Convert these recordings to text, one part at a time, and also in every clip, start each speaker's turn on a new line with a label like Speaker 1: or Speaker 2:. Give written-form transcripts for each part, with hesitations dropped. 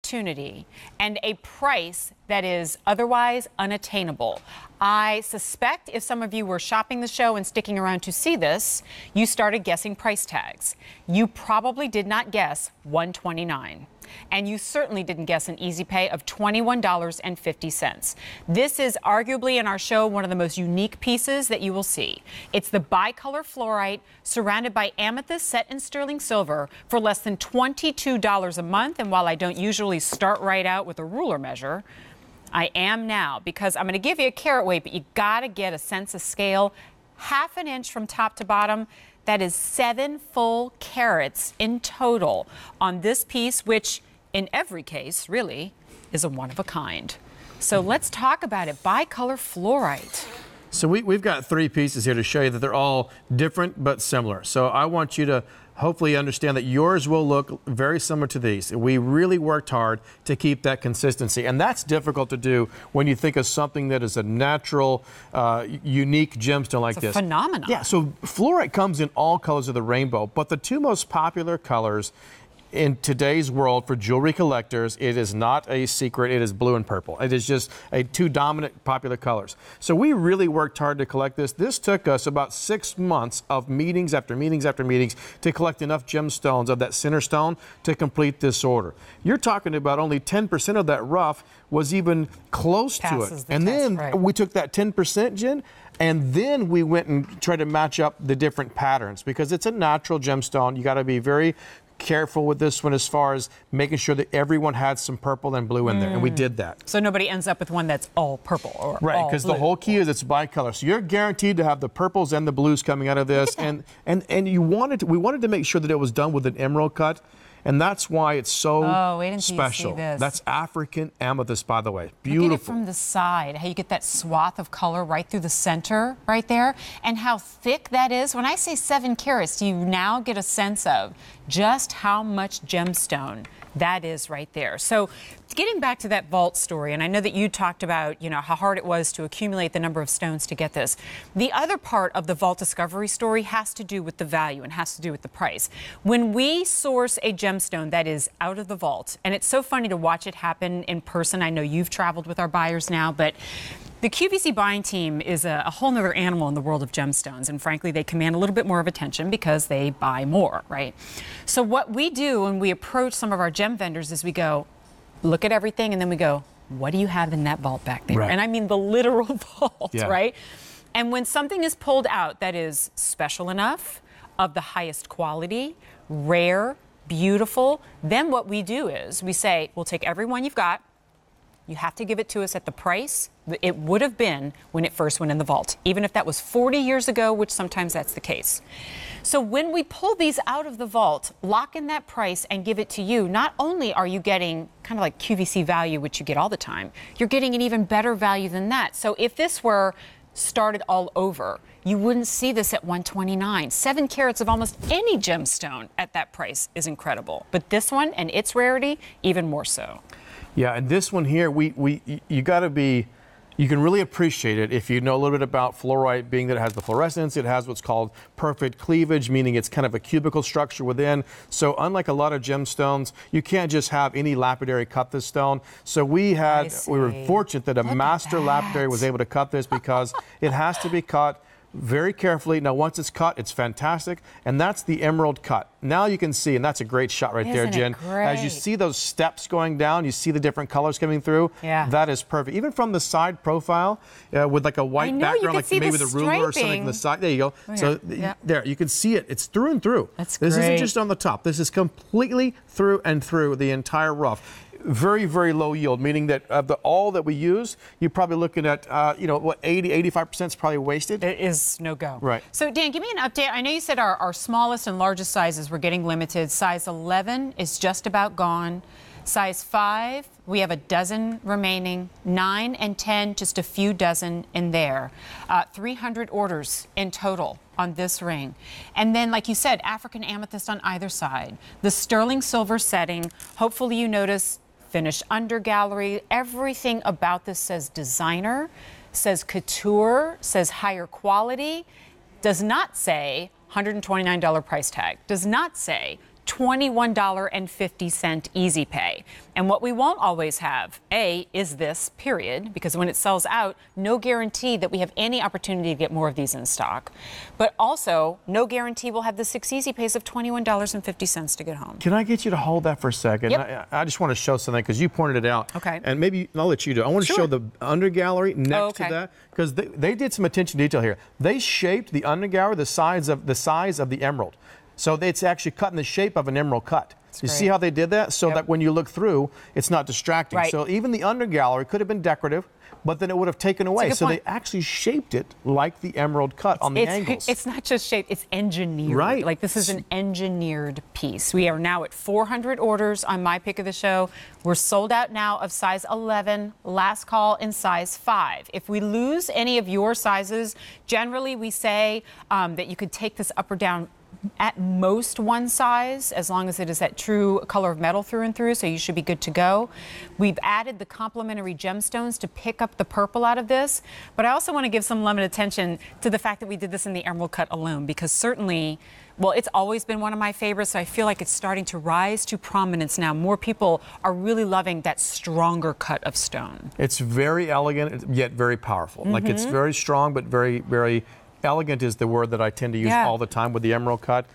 Speaker 1: opportunity and a price that is otherwise unattainable. I suspect if some of you were shopping the show and sticking around to see this, you started guessing price tags. You probably did not guess $129. And you certainly didn't guess an easy pay of $21.50. This is arguably in our show one of the most unique pieces that you will see. It's the bicolor fluorite surrounded by amethyst set in sterling silver for less than $22 a month. And while I don't usually start right out with a ruler measure, I am now, because I'm going to give you a carat weight, but you got to get a sense of scale. Half an inch from top to bottom. That is 7 full carats in total on this piece, which in every case really is a one of a kind. So let's talk about it. Bicolor fluorite.
Speaker 2: So we've got 3 pieces here to show you that they're all different but similar. So I want you to hopefully understand that yours will look very similar to these. We really worked hard to keep that consistency, and that's difficult to do when you think of something that is a natural, unique gemstone like this.
Speaker 1: It's a phenomenon.
Speaker 2: Yeah, so fluorite comes in all colors of the rainbow, but the 2 most popular colors in today's world for jewelry collectors, it is not a secret. It is blue and purple. It is just 2 dominant popular colors. So we really worked hard to collect this. This took us about 6 months of meetings after meetings after meetings to collect enough gemstones of that center stone to complete this order. You're talking about only 10% of that rough was even close to it. And then we took that 10%, Jen, and then we went and tried to match up the different patterns because it's a natural gemstone. You got to be very careful with this one as far as making sure that everyone had some purple and blue in there, and we did that.
Speaker 1: So nobody ends up with one that's all purple or
Speaker 2: right, because the whole key is it's bicolor. So you're guaranteed to have the purples and the blues coming out of this, and we wanted to make sure that it was done with an emerald cut. And that's why it's so special. That's African amethyst, by the way. Beautiful.
Speaker 1: Look at it from the side, how you get that swath of color right through the center right there, and how thick that is. When I say 7 carats, you now get a sense of just how much gemstone that is right there. So getting back to that vault story, and I know that you talked about, how hard it was to accumulate the number of stones to get this. The other part of the vault discovery story has to do with the value and has to do with the price. When we source a gemstone that is out of the vault, and it's so funny to watch it happen in person. I know you've traveled with our buyers now, but the QVC buying team is a whole nother animal in the world of gemstones, and frankly, they command a little bit more of attention because they buy more, right? So what we do when we approach some of our gem vendors is we go, look at everything, and then we go, what do you have in that vault back there? Right. And I mean the literal vault, right? And when something is pulled out that is special enough, of the highest quality, rare, beautiful, then what we do is we say, we'll take every one you've got. You have to give it to us at the price it would have been when it first went in the vault, even if that was 40 years ago, which sometimes that's the case. So when we pull these out of the vault, lock in that price and give it to you, not only are you getting kind of like QVC value, which you get all the time, you're getting an even better value than that. So if this were started all over, you wouldn't see this at $129. 7 carats of almost any gemstone at that price is incredible. But this one and its rarity, even more so.
Speaker 2: Yeah, and this one here, you got to be, you can really appreciate it if you know a little bit about fluorite, being that it has the fluorescence, it has what's called perfect cleavage, meaning it's kind of a cubical structure within. So unlike a lot of gemstones, you can't just have any lapidary cut this stone. So we were fortunate that a master lapidary was able to cut this because it has to be cut very carefully. Now, once it's cut, it's fantastic, and that's the emerald cut. Now you can see, and that's a great shot right there, Jen. As you see those steps going down, you see the different colors coming through. Yeah. That is perfect. Even from the side profile, with like a white background, like maybe the ruler or something on the side. There you go. Oh, so there, you can see it. It's through and through.
Speaker 1: That's great.
Speaker 2: This isn't just on the top. This is completely through and through the entire rough. Very, very low yield, meaning that of all that we use, you're probably looking at, 80-85% is probably wasted.
Speaker 1: It is no go.
Speaker 2: Right.
Speaker 1: So, Dan, give me an update. I know you said our smallest and largest sizes were getting limited. Size 11 is just about gone. Size 5, we have a dozen remaining. 9 and 10, just a few dozen in there. 300 orders in total on this ring. And then, like you said, African amethyst on either side. The sterling silver setting. Hopefully you notice finished under gallery. Everything about this says designer, says couture, says higher quality. Does not say $129 price tag. Does not say $21.50 easy pay. And what we won't always have, A, is this, period, because when it sells out, no guarantee that we have any opportunity to get more of these in stock. But also, no guarantee we'll have the 6 easy pays of $21.50 to get home.
Speaker 2: Can I get you to hold that for a second?
Speaker 1: Yep.
Speaker 2: I just want to show something because you pointed it out.
Speaker 1: Okay.
Speaker 2: And maybe I'll let you do it. I want to show the under gallery next to that because they did some attention to detail here. They shaped the under gallery the size of the emerald. So it's actually cut in the shape of an emerald cut. You see how they did that? So that when you look through, it's not distracting.
Speaker 1: Right.
Speaker 2: So even the under gallery could have been decorative, but then it would have taken away. So they actually shaped it like the emerald cut on the angles.
Speaker 1: It's not just shaped, it's engineered.
Speaker 2: Right.
Speaker 1: Like this is an engineered piece. We are now at 400 orders on my pick of the show. We're sold out now of size 11, last call in size 5. If we lose any of your sizes, generally we say that you could take this up or down at most one size, as long as it is that true color of metal through and through, so you should be good to go. We've added the complementary gemstones to pick up the purple out of this, but I also want to give some limited attention to the fact that we did this in the emerald cut alone, because certainly, well, it's always been one of my favorites, so I feel like it's starting to rise to prominence now. More people are really loving that stronger cut of stone.
Speaker 2: It's very elegant, yet very powerful. Like it's very strong, but very, very elegant is the word that I tend to use all the time with the emerald cut.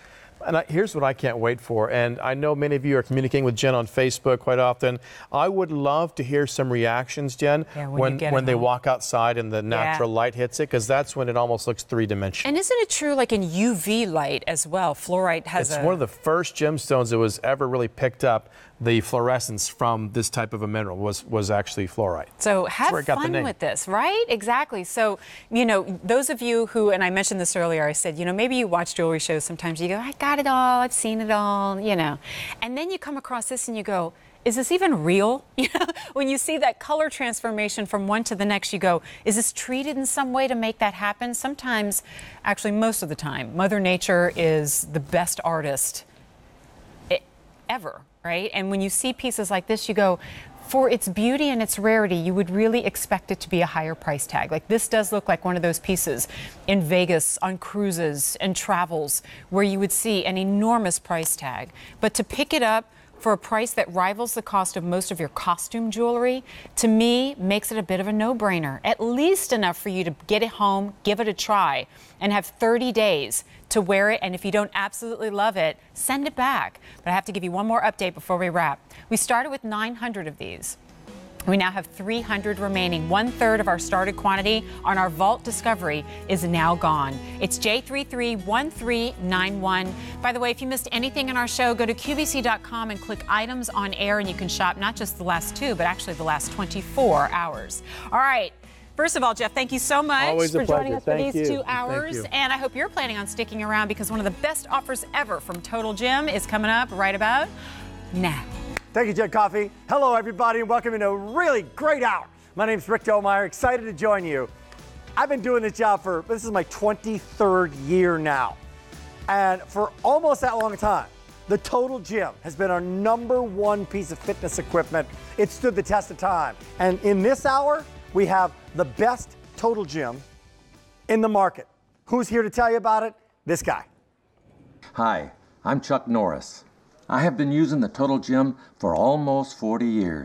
Speaker 2: And here's what I can't wait for, and I know many of you are communicating with Jen on Facebook quite often. I would love to hear some reactions, Jen, when they walk outside and the natural light hits it, because that's when it almost looks three-dimensional.
Speaker 1: And isn't it true, like in UV light as well, fluorite has
Speaker 2: It's one of the first gemstones that was ever really picked up. The fluorescence from this type of a mineral was actually fluorite.
Speaker 1: So have fun with this, right? Exactly. So, you know, those of you who, and I mentioned this earlier, I said, you know, maybe you watch jewelry shows sometimes, you go, I got it all, I've seen it all, you know. And then you come across this and you go, is this even real? You know, when you see that color transformation from one to the next, you go, is this treated in some way to make that happen? Sometimes, actually most of the time, Mother Nature is the best artist ever. Right? And when you see pieces like this, you go, for its beauty and its rarity, you would really expect it to be a higher price tag. Like this does look like one of those pieces in Vegas on cruises and travels where you would see an enormous price tag. But to pick it up for a price that rivals the cost of most of your costume jewelry, to me, makes it a bit of a no-brainer. At least enough for you to get it home, give it a try, and have 30 days to wear it. And if you don't absolutely love it, send it back. But I have to give you one more update before we wrap. We started with 900 of these. We now have 300 remaining. 1/3 of our started quantity on our Vault Discovery is now gone. It's J331391. By the way, if you missed anything in our show, go to QVC.com and click Items on Air, and you can shop not just the last 2, but actually the last 24 hours. All right. First of all, Jeff, thank you so much for joining us for these 2 hours. And I hope you're planning on sticking around, because one of the best offers ever from Total Gym is coming up right about now.
Speaker 3: Thank you, Jen Coffee. Hello, everybody, and welcome to a really great hour. My name's Rick Dolmeyer, excited to join you. I've been doing this job this is my 23rd year now. And for almost that long time, the Total Gym has been our #1 piece of fitness equipment. It stood the test of time. And in this hour, we have the best Total Gym in the market. Who's here to tell you about it? This guy.
Speaker 4: Hi, I'm Chuck Norris. I have been using the Total Gym for almost 40 years.